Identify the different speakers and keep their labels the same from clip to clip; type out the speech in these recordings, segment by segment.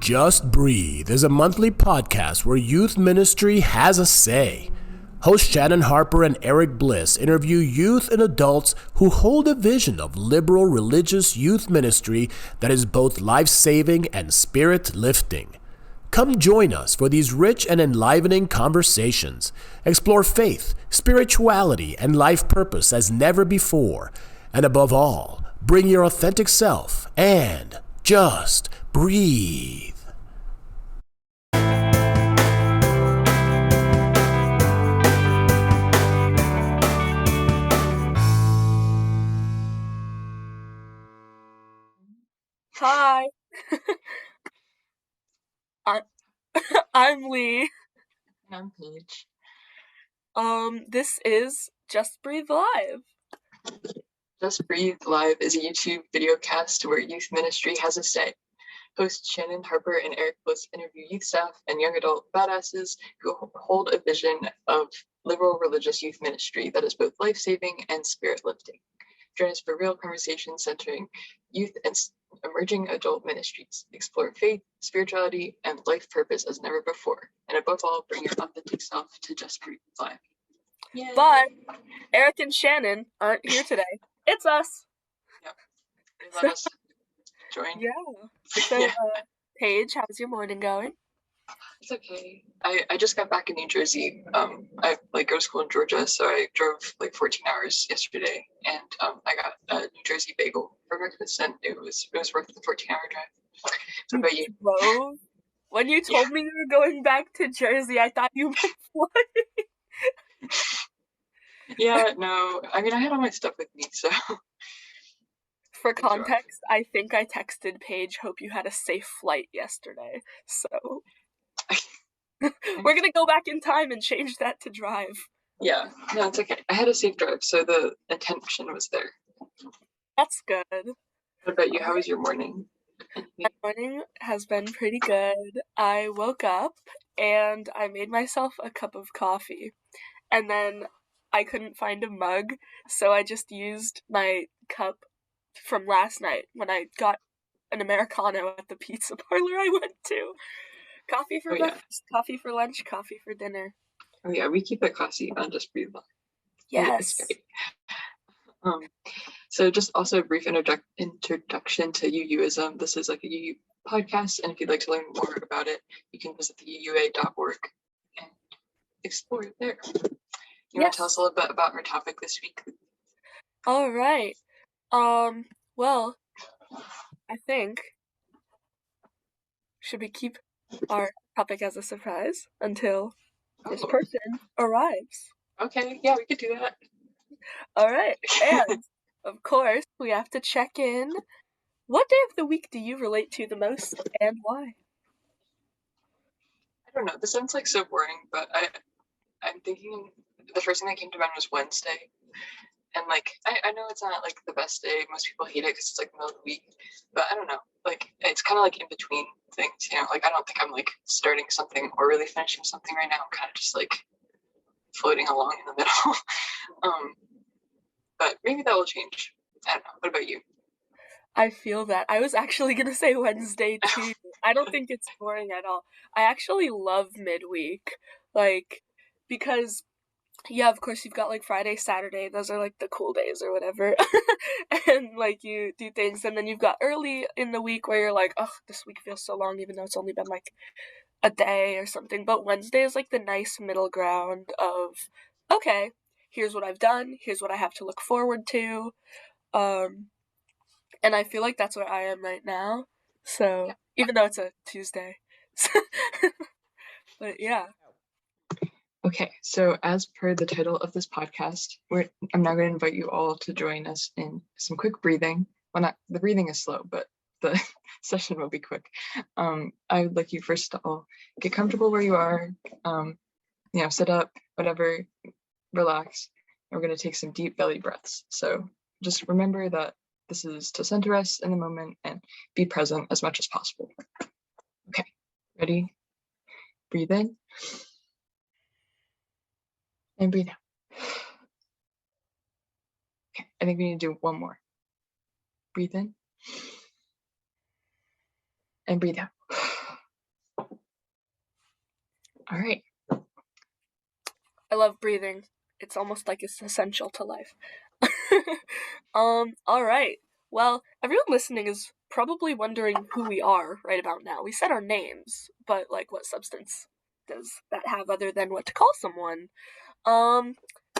Speaker 1: Just Breathe is a monthly podcast where youth ministry has a say. Hosts Shannon Harper and Eric Bliss interview youth and adults who hold a vision of liberal religious youth ministry that is both life-saving and spirit-lifting. Come join us for these rich and enlivening conversations. Explore faith, spirituality, and life purpose as never before. And above all, bring your authentic self and just breathe.
Speaker 2: Hi, I, I'm Lee.
Speaker 3: I'm Paige.
Speaker 2: This is Just Breathe Live.
Speaker 3: Just Breathe Live is a YouTube video cast where youth ministry has a say. Hosts Shannon Harper and Eric Bliss interview youth staff and young adult badasses who hold a vision of liberal religious youth ministry that is both life-saving and spirit-lifting. Join us for real conversations centering youth and emerging adult ministries. Explore faith, spirituality, and life purpose as never before. And above all, bring your authentic self to Just Breathe Live. Yay.
Speaker 2: But Eric and Shannon aren't here today. It's us.
Speaker 3: Yep. They let us join.
Speaker 2: Yeah. So, Paige, how's your morning going?
Speaker 3: It's okay. I just got back in New Jersey. I go to school in Georgia, so I drove 14 hours yesterday, and I got a New Jersey bagel for breakfast, and it was worth the 14-hour drive. What about you?
Speaker 2: Drove? When you told me you were going back to Jersey, I thought you meant flying.
Speaker 3: Yeah, no. I mean, I had all my stuff with me, so.
Speaker 2: For context, I think I texted Paige, hope you had a safe flight yesterday, so. We're gonna go back in time and change that to drive.
Speaker 3: Yeah, no, it's okay. I had a safe drive, so the intention was there.
Speaker 2: That's good.
Speaker 3: What about you? How was your morning?
Speaker 2: My morning has been pretty good. I woke up and I made myself a cup of coffee, and then I couldn't find a mug, so I just used my cup from last night when I got an Americano at the pizza parlor I went to. Coffee for breakfast, coffee for lunch, coffee for dinner.
Speaker 3: Oh yeah, we keep it classy on Just Breathe Live.
Speaker 2: Yes.
Speaker 3: So just also a brief introduction to UUism. This is a UU podcast, and if you'd like to learn more about it, you can visit the UUA.org and explore it there. You want to tell us a little bit about our topic this week?
Speaker 2: All right. Well, I think should we keep our topic as a surprise until this person arrives?
Speaker 3: Okay, yeah, we could do that.
Speaker 2: All right, and of course, we have to check in. What day of the week do you relate to the most, and why?
Speaker 3: I don't know. This sounds so boring, but I'm thinking the first thing that came to mind was Wednesday. And I know it's not the best day. Most people hate it because it's the middle of the week. But I don't know. It's kind of in between things, you know. I don't think I'm starting something or really finishing something right now. I'm kind of just floating along in the middle. But maybe that will change. I don't know. What about you?
Speaker 2: I feel that. I was actually gonna say Wednesday too. I don't think it's boring at all. I actually love midweek, because. Yeah, of course, you've got, Friday, Saturday, those are, the cool days or whatever, and, you do things, and then you've got early in the week where you're oh, this week feels so long, even though it's only been, a day or something, but Wednesday is, the nice middle ground of, okay, here's what I've done, here's what I have to look forward to, and I feel like that's where I am right now, so, even though it's a Tuesday, but yeah.
Speaker 3: Okay, so as per the title of this podcast, I'm now going to invite you all to join us in some quick breathing. Well, the breathing is slow, but the session will be quick. I would like you first to all get comfortable where you are, sit up, whatever, relax. And we're going to take some deep belly breaths. So just remember that this is to center us in the moment and be present as much as possible. Okay, ready? Breathe in. And breathe out. Okay, I think we need to do one more. Breathe in. And breathe out. All right.
Speaker 2: I love breathing. It's almost like it's essential to life. All right. Well, everyone listening is probably wondering who we are right about now. We said our names, but like what substance does that have other than what to call someone?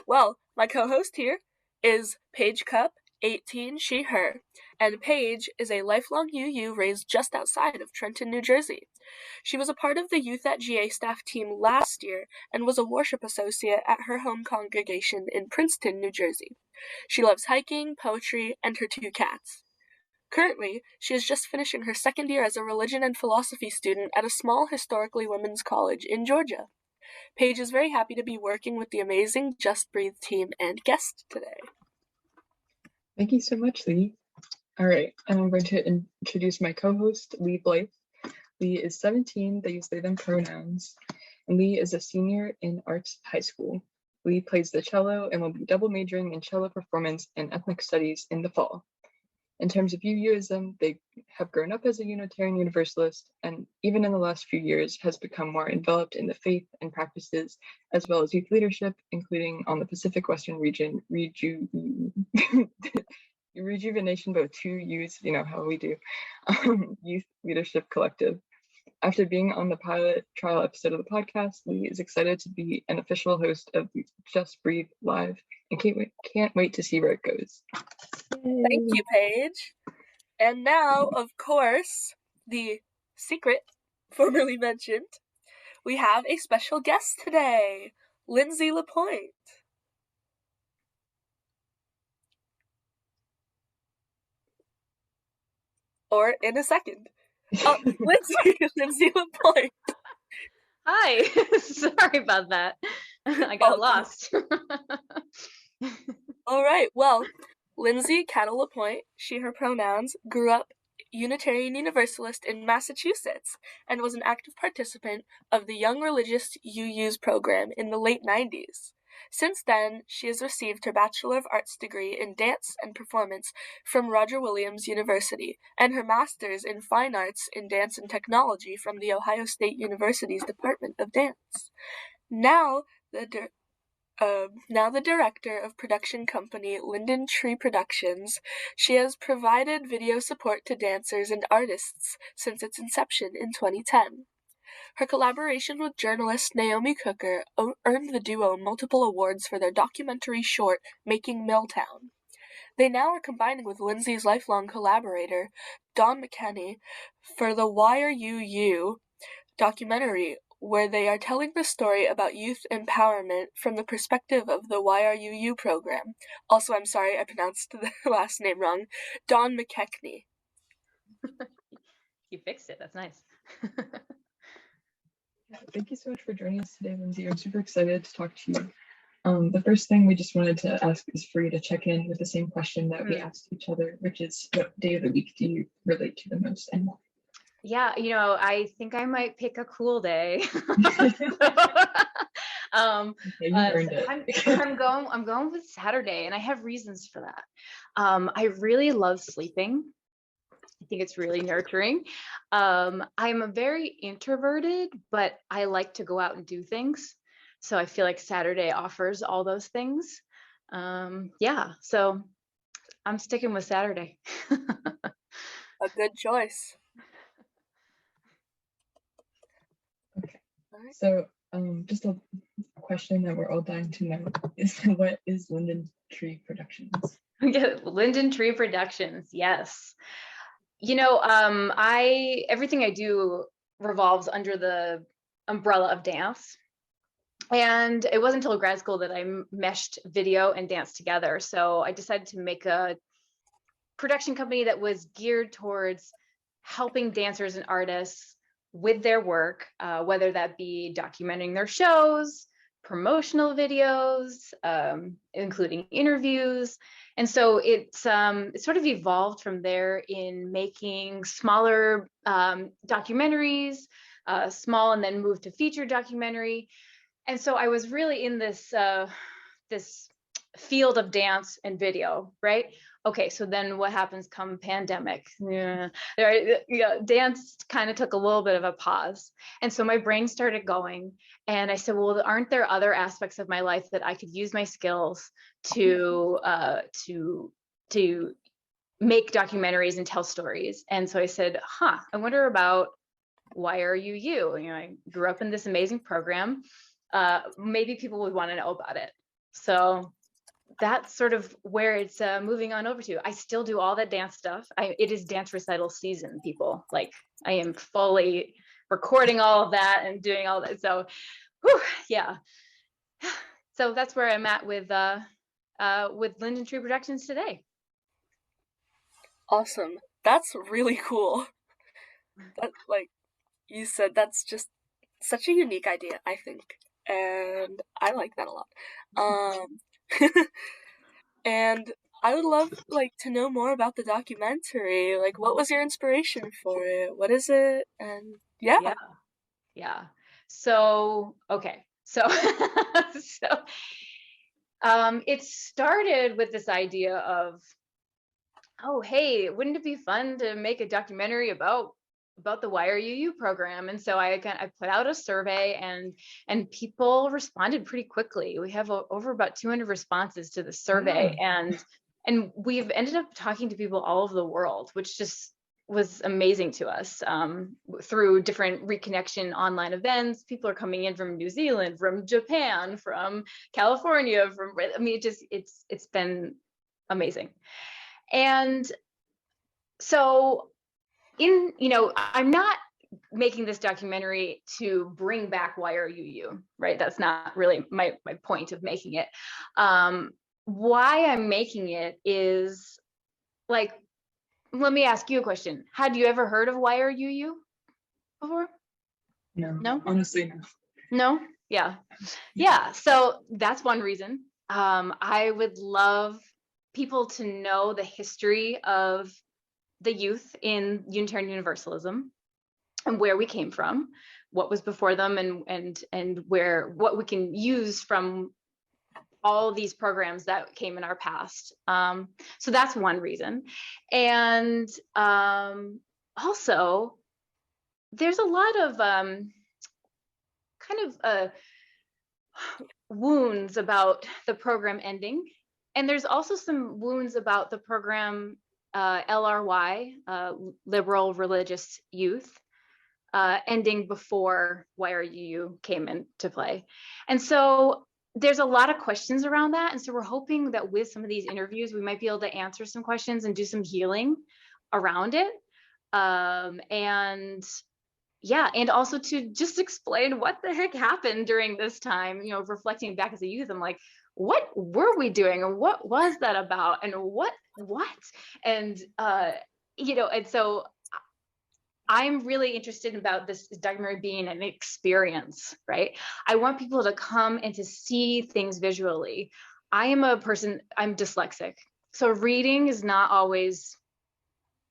Speaker 2: Well, my co-host here is Paige Cupp, 18, she, her, and Paige is a lifelong UU raised just outside of Trenton, New Jersey. She was a part of the Youth at GA staff team last year and was a worship associate at her home congregation in Princeton, New Jersey. She loves hiking, poetry, and her 2 cats. Currently, she is just finishing her second year as a religion and philosophy student at a small historically women's college in Georgia. Paige is very happy to be working with the amazing Just Breathe team and guest today.
Speaker 3: Thank you so much, Lee. All right, I'm going to introduce my co-host, Lee Blythe. Lee is 17, they use they, them pronouns, and Lee is a senior in arts high school. Lee plays the cello and will be double majoring in cello performance and ethnic studies in the fall. In terms of UUism, they have grown up as a Unitarian Universalist, and even in the last few years has become more enveloped in the faith and practices, as well as youth leadership, including on the Pacific Western region rejuvenation, but with 2 U's, you know how we do, Youth Leadership Collective. After being on the pilot trial episode of the podcast, Lee is excited to be an official host of Just Breathe Live and can't wait to see where it goes.
Speaker 2: Thank you, Paige. And now, of course, the secret formerly mentioned, we have a special guest today, Lindsay LaPointe. Or in a second. Lindsay LaPointe.
Speaker 4: Hi, sorry about that. I got lost.
Speaker 2: All right, well, Lindsay Cattle LaPointe, she, her pronouns, grew up Unitarian Universalist in Massachusetts and was an active participant of the Young Religious UU's program in the late 90s. Since then, she has received her Bachelor of Arts degree in Dance and Performance from Roger Williams University and her Master's in Fine Arts in Dance and Technology from the Ohio State University's Department of Dance. Now the director of production company Linden Tree Productions, she has provided video support to dancers and artists since its inception in 2010. Her collaboration with journalist Naomi Cooker earned the duo multiple awards for their documentary short, Making Milltown. They now are combining with Lindsay's lifelong collaborator, Don McKenney, for the YRUU documentary, where they are telling the story about youth empowerment from the perspective of the YRUU program. Also, I'm sorry I pronounced the last name wrong, Don McKechnie.
Speaker 4: You fixed it, that's nice.
Speaker 3: Thank you so much for joining us today, Lindsay. I'm super excited to talk to you. The first thing we just wanted to ask is for you to check in with the same question that we asked each other, which is, what day of the week do you relate to the most and why?
Speaker 4: Yeah, I think I might pick a cool day.
Speaker 3: Okay, you earned it.
Speaker 4: I'm going with Saturday, and I have reasons for that. I really love sleeping. I think it's really nurturing. I'm a very introverted, but I like to go out and do things. So I feel like Saturday offers all those things. Yeah, so I'm sticking with Saturday.
Speaker 2: A good choice.
Speaker 3: Okay, so just a question that we're all dying to know is, what is Linden Tree Productions?
Speaker 4: Yeah, Linden Tree Productions, yes. Everything I do revolves under the umbrella of dance. And it wasn't until grad school that I meshed video and dance together. So I decided to make a production company that was geared towards helping dancers and artists with their work, whether that be documenting their shows, promotional videos, including interviews. And so it sort of evolved from there in making smaller documentaries, small, and then moved to feature documentary. And so I was really in this field of dance and video, right? okay, so then what happens come pandemic? Yeah, right. Yeah, dance kind of took a little bit of a pause. And so my brain started going, and I said, well, aren't there other aspects of my life that I could use my skills to make documentaries and tell stories? And so I said, I wonder about YRUU. You know, I grew up in this amazing program. Maybe people would want to know about it. So that's sort of where it's moving on over to. I still do all that dance stuff. It is dance recital season, people. Like, I am fully recording all of that and doing all that. So, yeah. So that's where I'm at with Linden Tree Productions today.
Speaker 2: Awesome. That's really cool. That, like you said, that's just such a unique idea, I think. And I like that a lot. And I would love to know more about the documentary. Like, what was your inspiration for it? What is it? And yeah.
Speaker 4: So okay. So it started with this idea of, oh, hey, wouldn't it be fun to make a documentary about the YRUU program? And so I put out a survey, and people responded pretty quickly. We have over about 200 responses to the survey, and we've ended up talking to people all over the world, which just was amazing to us. Through different reconnection online events, people are coming in from New Zealand, from Japan, from California, it's been amazing. And so I'm not making this documentary to bring back YRUU, right? That's not really my point of making it. Why I'm making it is, let me ask you a question. Had you ever heard of YRUU before?
Speaker 3: No? Honestly, no.
Speaker 4: No? Yeah. So that's one reason. I would love people to know the history of the youth in Unitarian Universalism and where we came from, what was before them, and what we can use from all these programs that came in our past. So that's one reason. And also, there's a lot of wounds about the program ending. And there's also some wounds about the program LRY, Liberal Religious Youth, ending before YRUU came into play. And so there's a lot of questions around that. And so we're hoping that with some of these interviews, we might be able to answer some questions and do some healing around it. And also to just explain what the heck happened during this time, reflecting back as a youth. I'm like, what were we doing, and what was that about, and what and and so I'm really interested about this documentary being an experience, right? I want people to come and to see things visually. I'm dyslexic, so reading is not always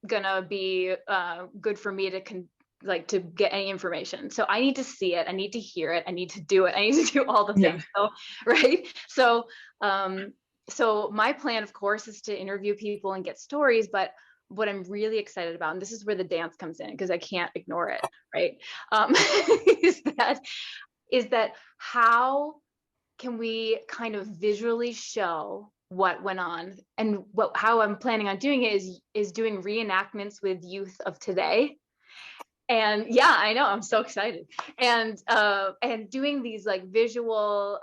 Speaker 4: gonna be good for me to get any information. So I need to see it, I need to hear it, I need to do it, I need to do all the things. So, right? So my plan, of course, is to interview people and get stories, but what I'm really excited about, and this is where the dance comes in, because I can't ignore it, right? Is that how can we kind of visually show what went on? And how I'm planning on doing it is doing reenactments with youth of today. And yeah, I know, I'm so excited. And doing these visual,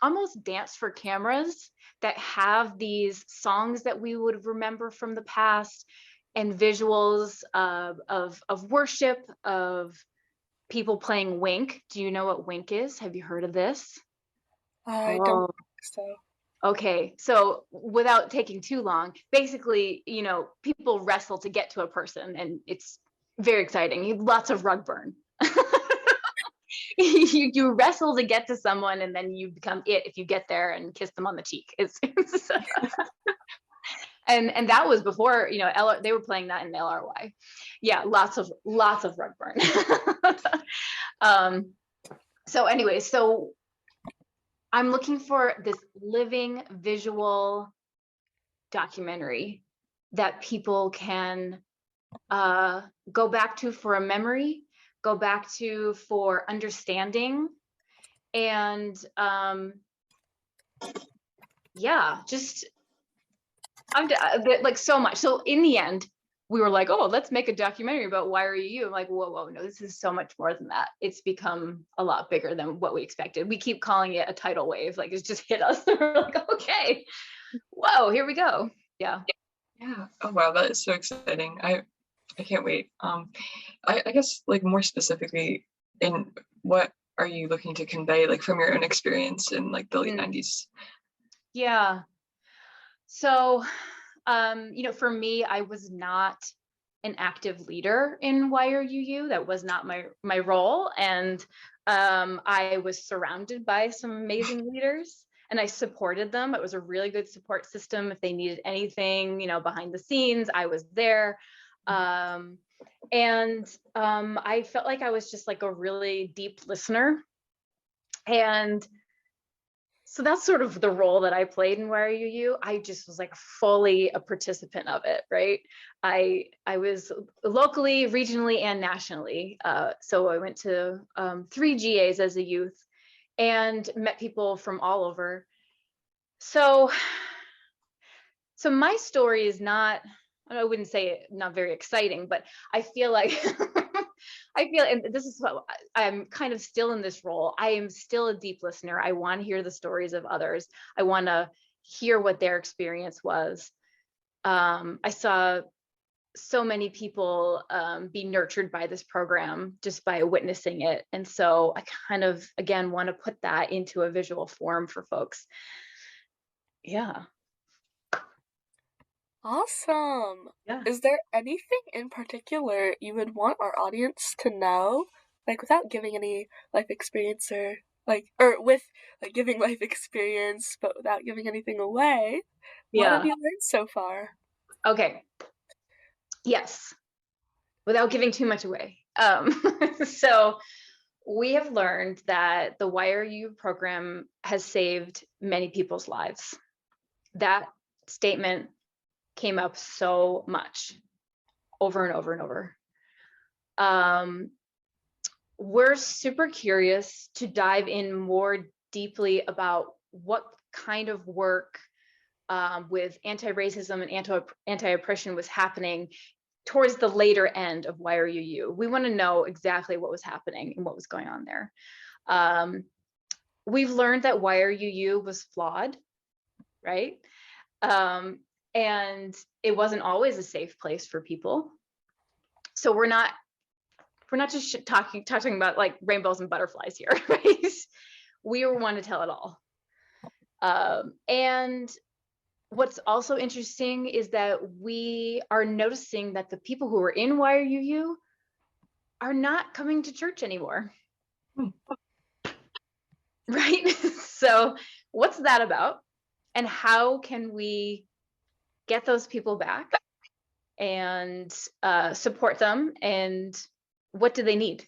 Speaker 4: almost dance for cameras that have these songs that we would remember from the past, and visuals of worship, of people playing Wink. Do you know what Wink is? Have you heard of this?
Speaker 2: I don't think so.
Speaker 4: Okay, so without taking too long, basically, people wrestle to get to a person, and it's very exciting. Lots of rug burn. You wrestle to get to someone, and then you become it if you get there and kiss them on the cheek. And that was before they were playing that in LRY. Yeah, lots of rug burn. So anyway, so I'm looking for this living visual documentary that people can go back to for a memory, go back to for understanding, and yeah, just like so much. So in the end, we were like, oh, let's make a documentary about YRUU. I'm like, whoa, no, this is so much more than that. It's become a lot bigger than what we expected. We keep calling it a tidal wave, like it's just hit us. We're like, okay, whoa, here we go. Yeah.
Speaker 3: Yeah. Oh wow, that is so exciting. I can't wait. I guess like more specifically, in what are you looking to convey, like from your own experience in like the late 90s?
Speaker 4: Yeah. So, for me, I was not an active leader in YRUU. That was not my role. And I was surrounded by some amazing leaders, and I supported them. It was a really good support system. If they needed anything, behind the scenes, I was there. I felt like I was just like a really deep listener. And so that's sort of the role that I played in YRUU. I just was like fully a participant of it, right? I was locally, regionally, and nationally. So I went to 3 GAs as a youth and met people from all over. So my story is not, I wouldn't say not very exciting, but I feel like and this is what I'm kind of still in this role. I am still a deep listener. I want to hear the stories of others. I want to hear what their experience was. I saw so many people be nurtured by this program just by witnessing it. And so I kind of, again, want to put that into a visual form for folks. Yeah.
Speaker 2: Awesome.
Speaker 4: Yeah.
Speaker 2: Is there anything in particular you would want our audience to know? Like without giving any life experience or with like giving life experience, but without giving anything away. What have you learned so far?
Speaker 4: Okay. Yes. Without giving too much away. So we have learned that the YRUU program has saved many people's lives. That statement came up so much over and over and over. We're super curious to dive in more deeply about what kind of work with anti-racism and anti-oppression was happening towards the later end of YRUU. We want to know exactly what was happening and what was going on there. We've learned that YRUU was flawed, right? And it wasn't always a safe place for people. So we're not just talking about like rainbows and butterflies here, right? We want to tell it all. And what's also interesting is that we are noticing that the people who are in YRUU are not coming to church anymore. Right? So what's that about? And how can we get those people back and support them? And what do they need?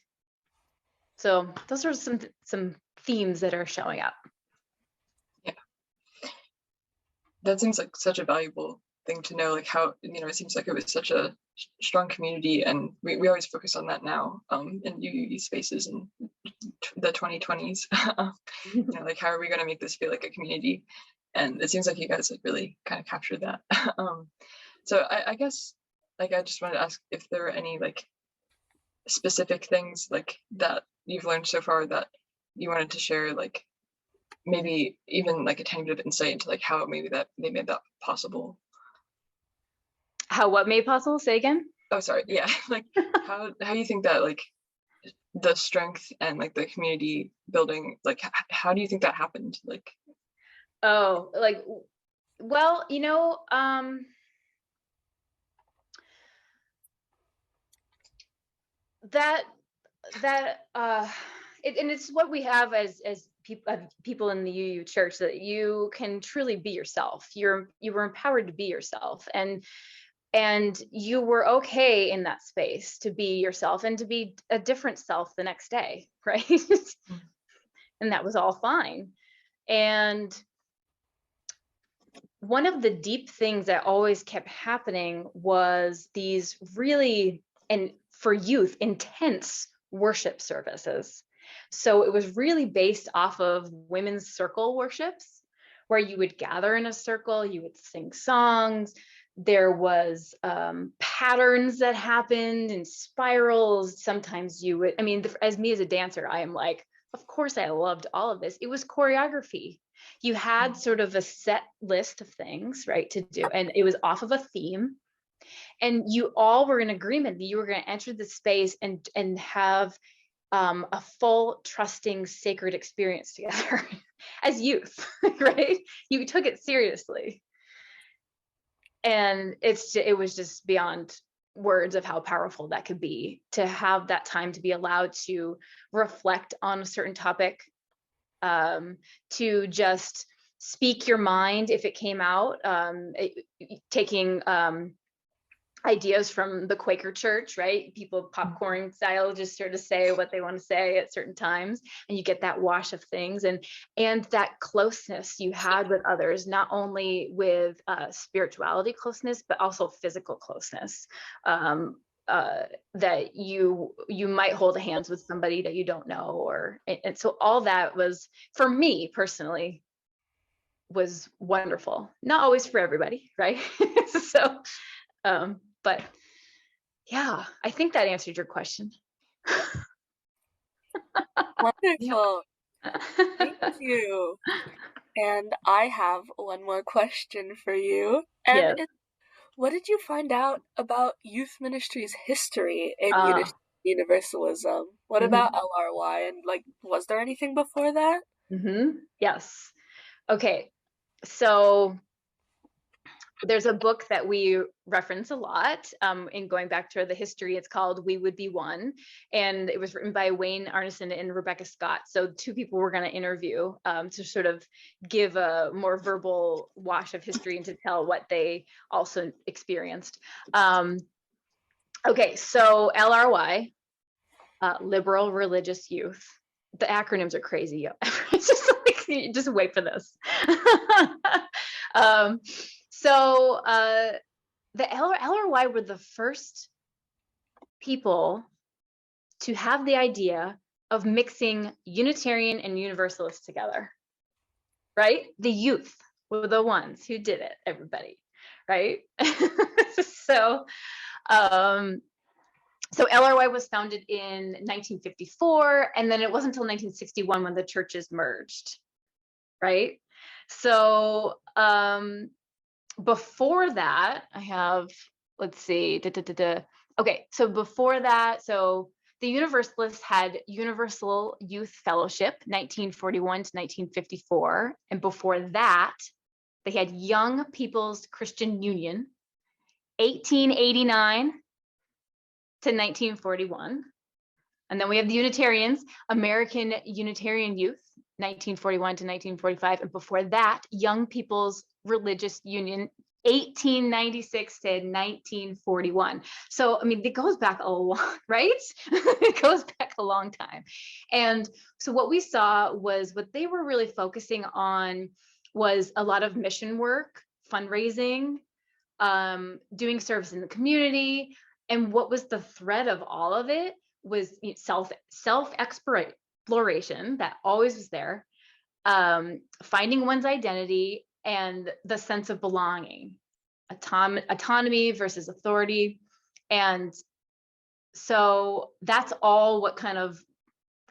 Speaker 4: So those are some themes that are showing up.
Speaker 3: Yeah. That seems like such a valuable thing to know, like how, it seems like it was such a strong community, and we always focus on that now in UUE spaces in the 2020s. Like how are we going to make this feel like a community? And it seems like you guys have really kind of captured that. So I guess like I just wanted to ask if there are any like specific things like that you've learned so far that you wanted to share, like maybe even like a tiny bit of insight into like how maybe that they made that possible.
Speaker 4: How what made possible? Say again?
Speaker 3: Oh, sorry. Yeah. Like how you think that like the strength and like the community building, like how do you think that happened? Like,
Speaker 4: oh, like, well, and it's what we have as people in the UU church, that you can truly be yourself. You were empowered to be yourself, and you were okay in that space to be yourself and to be a different self the next day, right? And that was all fine. And one of the deep things that always kept happening was these really, and for youth, intense worship services. So it was really based off of women's circle worships, where you would gather in a circle, you would sing songs. There was patterns that happened and spirals. Sometimes you would, I mean, as me as a dancer, I am like, of course I loved all of this. It was choreography. You had sort of a set list of things, right, to do, and it was off of a theme. And you all were in agreement that you were going to enter the space and have a full, trusting, sacred experience together as youth, right? You took it seriously. And it was just beyond words of how powerful that could be, to have that time to be allowed to reflect on a certain topic, to just speak your mind if it came out, taking ideas from the Quaker Church, right? People popcorn style just sort of say what they want to say at certain times, and you get that wash of things, and that closeness you had with others, not only with spirituality closeness, but also physical closeness. That you might hold hands with somebody that you don't know, and so all that was, for me personally, was wonderful. Not always for everybody, right? So, but yeah, I think that answered your question.
Speaker 2: Wonderful. Thank you. And I have one more question for you. And
Speaker 4: Yes.
Speaker 2: what did you find out about youth ministry's history in
Speaker 4: Ah.
Speaker 2: Universalism? What about LRY? And like, was there anything before that?
Speaker 4: Yes. Okay. So there's a book that we reference a lot in going back to the history. It's called We Would Be One, and it was written by Wayne Arneson and Rebecca Scott. So two people we're going to interview to sort of give a more verbal wash of history and to tell what they also experienced. Okay, so LRY, Liberal Religious Youth. The acronyms are crazy. It's just like, just wait for this. So the LRY were the first people to have the idea of mixing Unitarian and Universalist together, right? The youth were the ones who did it, everybody, right? So LRY was founded in 1954, and then it wasn't until 1961 when the churches merged, right? So before that, I have, let's see, okay, so before that, so the Universalists had Universal Youth Fellowship, 1941 to 1954, and before that, they had Young People's Christian Union, 1889 to 1941. And then we have the Unitarians, American Unitarian Youth, 1941 to 1945. And before that, Young People's Religious Union, 1896 to 1941. So, I mean, it goes back a lot, right? It goes back a long time. And so what we saw was what they were really focusing on was a lot of mission work, fundraising, doing service in the community. And what was the thread of all of it was self-exploration that always was there, finding one's identity and the sense of belonging, autonomy versus authority. And so that's all what kind of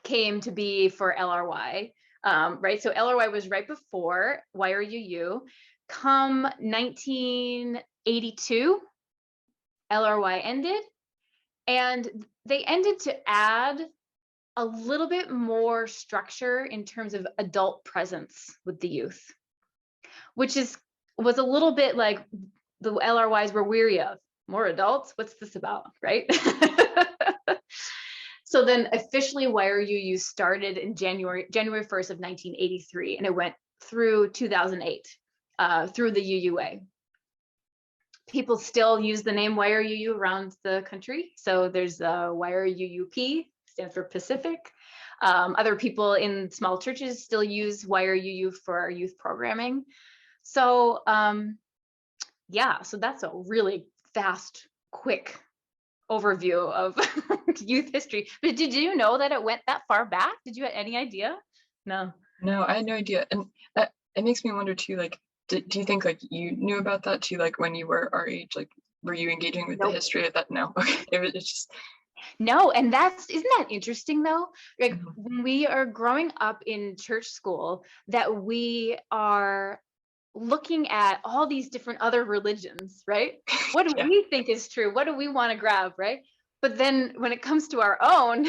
Speaker 4: came to be for LRY, right? So LRY was right before YRUU. Come 1982, LRY ended, and they ended to add a little bit more structure in terms of adult presence with the youth, which was a little bit like the LRYs were weary of. More adults? What's this about, right? So then officially YRUU started in January 1st of 1983, and it went through 2008 through the UUA. People still use the name YRUU around the country. So there's YRUUP, stands for Pacific. Other people in small churches still use YRUU for our youth programming. So yeah, so that's a really fast, quick overview of youth history. But did you know that it went that far back? Did you have any idea? No.
Speaker 3: No, I had no idea. And that it makes me wonder too, like, do you think like you knew about that too, like when you were our age, like were you engaging with the
Speaker 4: Nope.
Speaker 3: history of that? No. Okay. It's just
Speaker 4: No, and isn't that interesting though? Like
Speaker 3: Mhm.
Speaker 4: when we are growing up in church school, that we are looking at all these different other religions, right? What do
Speaker 3: Yeah.
Speaker 4: we think is true? What do we want to grab, right? But then when it comes to our own,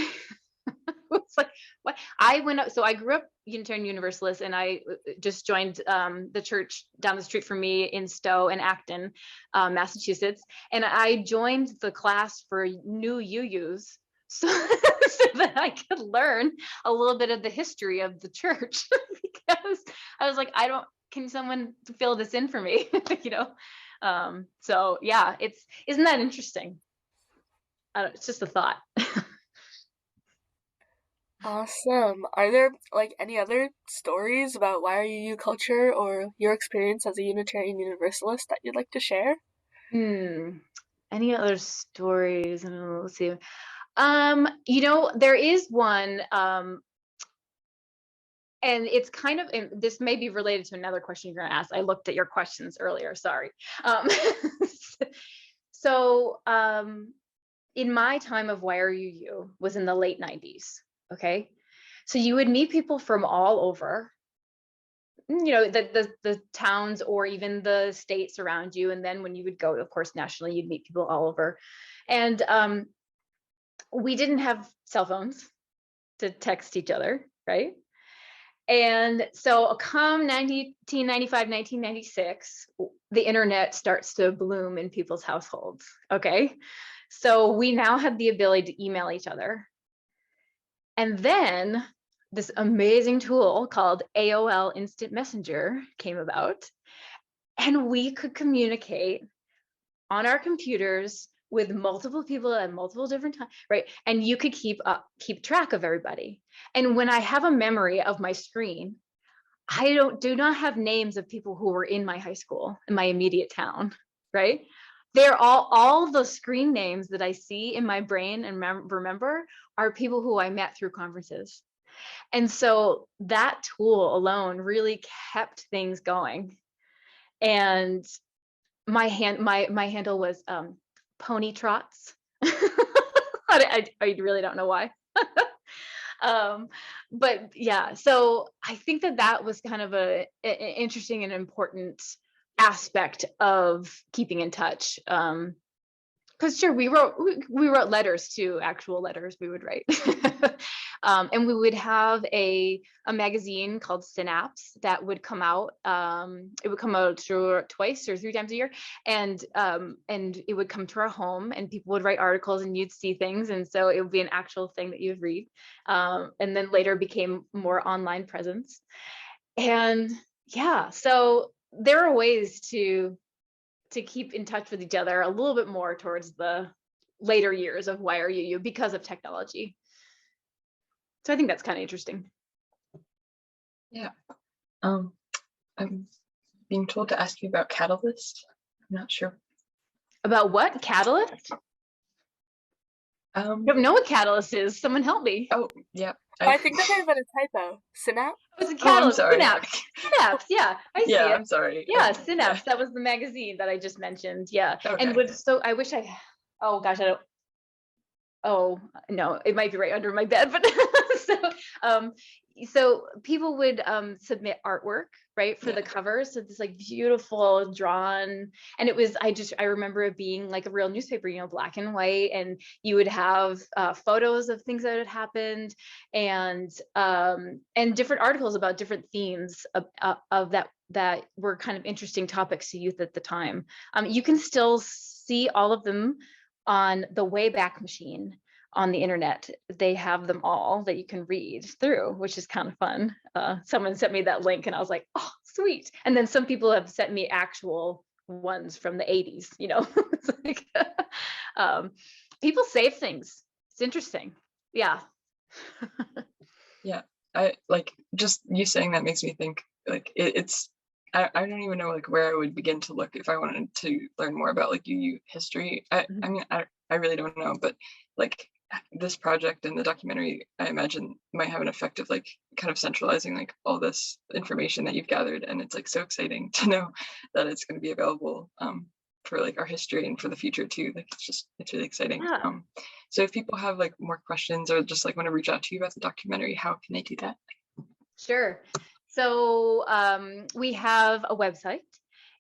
Speaker 4: it's like what I went up. So I grew up Unitarian Universalist, and I just joined the church down the street from me in Stowe and Acton, Massachusetts, and I joined the class for new UUs. So, so that I could learn a little bit of the history of the church because I was like, can someone fill this in for me? You know? So yeah, isn't that interesting? It's just a thought.
Speaker 2: Awesome. Are there like any other stories about YRUU culture or your experience as a Unitarian Universalist that you'd like to share?
Speaker 4: Any other stories? Let's see. You know, there is one, and it's kind of, and this may be related to another question you're going to ask. I looked at your questions earlier, sorry. So in my time of YRUU was in the late 90s, okay? So you would meet people from all over, you know, the towns or even the states around you. And then when you would go, of course, nationally, you'd meet people all over. And we didn't have cell phones to text each other, right? And so come 1995, 1996, the internet starts to bloom in people's households, okay? So we now have the ability to email each other. And then this amazing tool called AOL Instant Messenger came about, and we could communicate on our computers with multiple people at multiple different times, right? And you could keep track of everybody. And when I have a memory of my screen, I do not have names of people who were in my high school, in my immediate town, right? They're all the screen names that I see in my brain and remember are people who I met through conferences. And so that tool alone really kept things going. And my handle was Pony Trots. I really don't know why. But yeah, so I think that was kind of an interesting and important aspect of keeping in touch. Because sure, we wrote letters too, actual letters we would write. And we would have a magazine called Synapse that would come out. It would come out twice or 3 times a year, and it would come to our home, and people would write articles, and you'd see things, and so it would be an actual thing that you'd read. And then later became more online presence. And yeah, so there are ways to keep in touch with each other a little bit more towards the later years of YRUU because of technology. So I think that's kind of interesting.
Speaker 3: Yeah. I'm being told to ask you about Catalyst. I'm not sure.
Speaker 4: About what? Catalyst? I don't know what Catalyst is. Someone help me.
Speaker 3: Oh, yeah.
Speaker 2: I think that might have been a typo. Synapse?
Speaker 4: It was a Catalyst.
Speaker 3: I'm sorry.
Speaker 4: Synapse. Synapse. Yeah, I see
Speaker 3: Yeah,
Speaker 4: it.
Speaker 3: I'm sorry.
Speaker 4: Yeah, Synapse. Yeah. That was the magazine that I just mentioned. Yeah.
Speaker 3: Okay.
Speaker 4: And I wish oh gosh, I don't. Oh no, it might be right under my bed, but so people would submit artwork, right, for the covers. So this like beautiful drawn, and it was I remember it being like a real newspaper, you know, black and white, and you would have photos of things that had happened, and different articles about different themes of that were kind of interesting topics to youth at the time. You can still see all of them on the Wayback Machine on the internet. They have them all that you can read through, which is kind of fun. Someone sent me that link and I was like, oh, sweet. And then some people have sent me actual ones from the 80s, you know. It's like, people save things. It's interesting. Yeah.
Speaker 3: Yeah, I like just you saying that makes me think like it's I don't even know like where I would begin to look if I wanted to learn more about like UU history. I mean, I really don't know, but like this project and the documentary, I imagine might have an effect of like kind of centralizing like all this information that you've gathered, and it's like so exciting to know that it's going to be available for like our history and for the future too. Like it's really exciting.
Speaker 4: Yeah.
Speaker 3: So if people have like more questions or just like want to reach out to you about the documentary, how can they do that?
Speaker 4: Sure. So we have a website.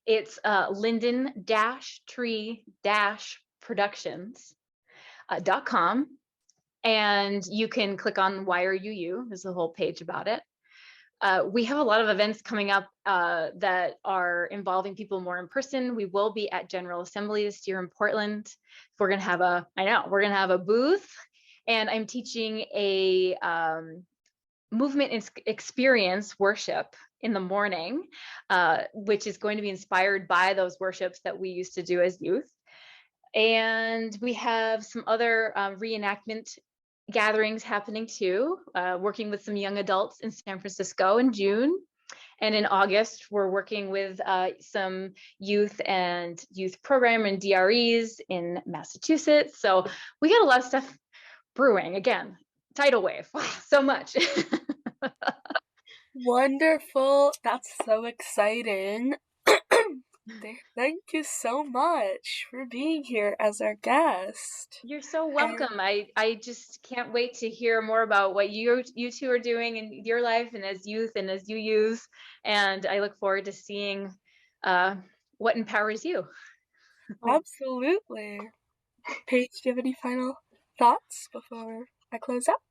Speaker 4: It's linden-tree-productions.com. And you can click on YRUU. There's a whole page about it. We have a lot of events coming up that are involving people more in person. We will be at General Assembly this year in Portland. We're gonna have a booth, and I'm teaching a movement experience worship in the morning, which is going to be inspired by those worships that we used to do as youth. And we have some other reenactment gatherings happening too, working with some young adults in San Francisco in June. And in August, we're working with some youth and youth program and DREs in Massachusetts. So we got a lot of stuff brewing. Again, tidal wave, so much.
Speaker 2: Wonderful. That's so exciting. Thank you so much for being here as our guest.
Speaker 4: You're so welcome. I just can't wait to hear more about what you two are doing in your life and as youth and as you use. And I look forward to seeing what empowers you.
Speaker 2: Absolutely. Paige, do you have any final thoughts before I close out?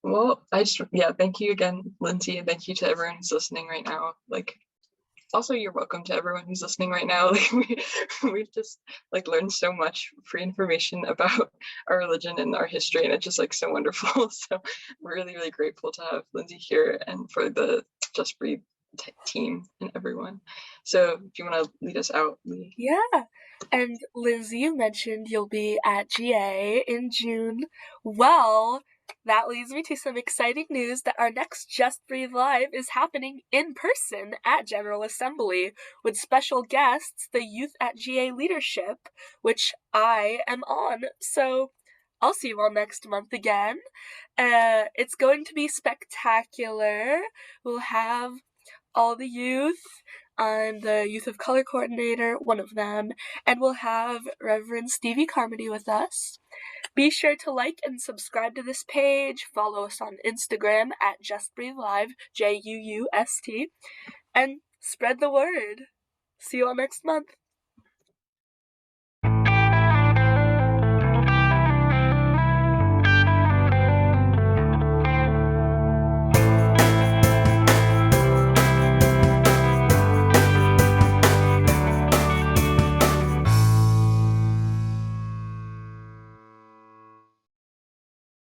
Speaker 3: Well, thank you again, Lindsay, and thank you to everyone who's listening right now. Like, also, you're welcome to everyone who's listening right now. Like, we've just like learned so much free information about our religion and our history, and it's just like so wonderful. So we're really, really grateful to have Lindsay here and for the Just Breathe team and everyone. So if you want to lead us out, Lee.
Speaker 2: Yeah. And Lindsay, you mentioned you'll be at GA in June. Well, that leads me to some exciting news that our next Just Breathe Live is happening in person at General Assembly with special guests, the Youth at GA Leadership, which I am on. So I'll see you all next month again. It's going to be spectacular. We'll have all the youth. I'm the Youth of Color Coordinator, one of them, and we'll have Reverend Stevie Carmody with us. Be sure to like and subscribe to this page, follow us on Instagram at Just Breathe Live, JUUST, and spread the word. See you all next month.